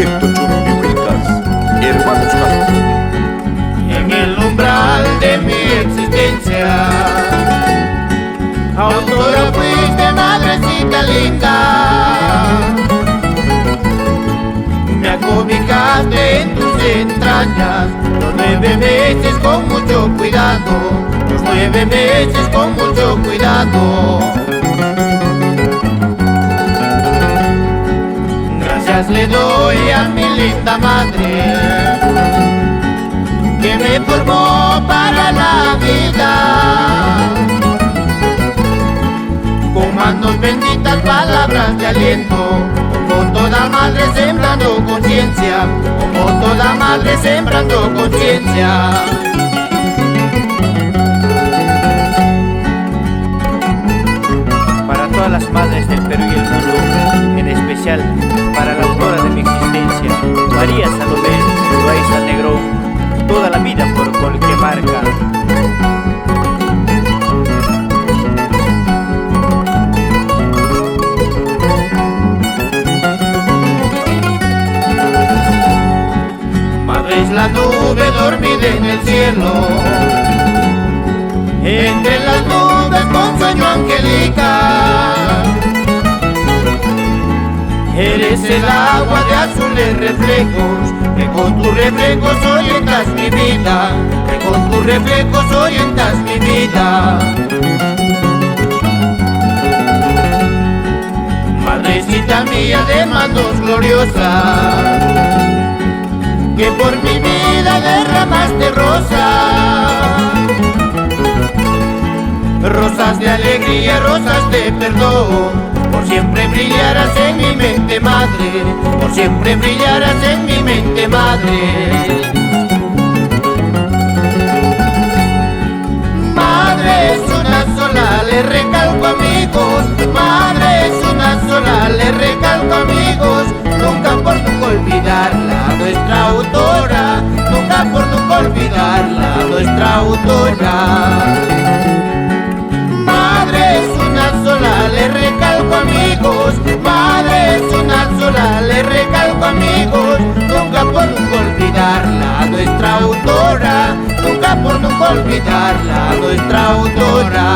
Proyecto Churrihuilcas, Hermanos Castro. En el umbral de mi existencia, autora fuiste, madrecita linda. Me acobijaste en tus entrañas los 9 meses con mucho cuidado, los 9 meses con mucho cuidado. Gracias le doy a mi linda madre que me formó para la vida, con manos benditas, palabras de aliento, como toda madre sembrando conciencia, como toda madre sembrando conciencia. Para todas las madres del Perú y el mundo, en especial para la autora de mi existencia, María Salomé Loaiza Negrón, toda la vida por cualquier marca. Madre es la nube dormida en el cielo, entre las nubes con sueño angelical. Eres el agua de azules reflejos, que con tus reflejos orientas mi vida, que con tus reflejos orientas mi vida. Madrecita mía de manos gloriosas, que por mi vida derramaste rosas de alegría, rosas de perdón. Por siempre brillarás en mi mente, madre, por siempre brillarás en mi mente, madre. Madre es una sola, le recalco amigos, madre es una sola, le recalco amigos, nunca por nunca olvidarla, nuestra autora, nunca por nunca olvidarla, nuestra autora. Madre es una sola, le recalco amigos, madre es una sola, le recalco amigos, nunca por nunca olvidarla, nuestra autora, nunca por nunca olvidarla, nuestra autora.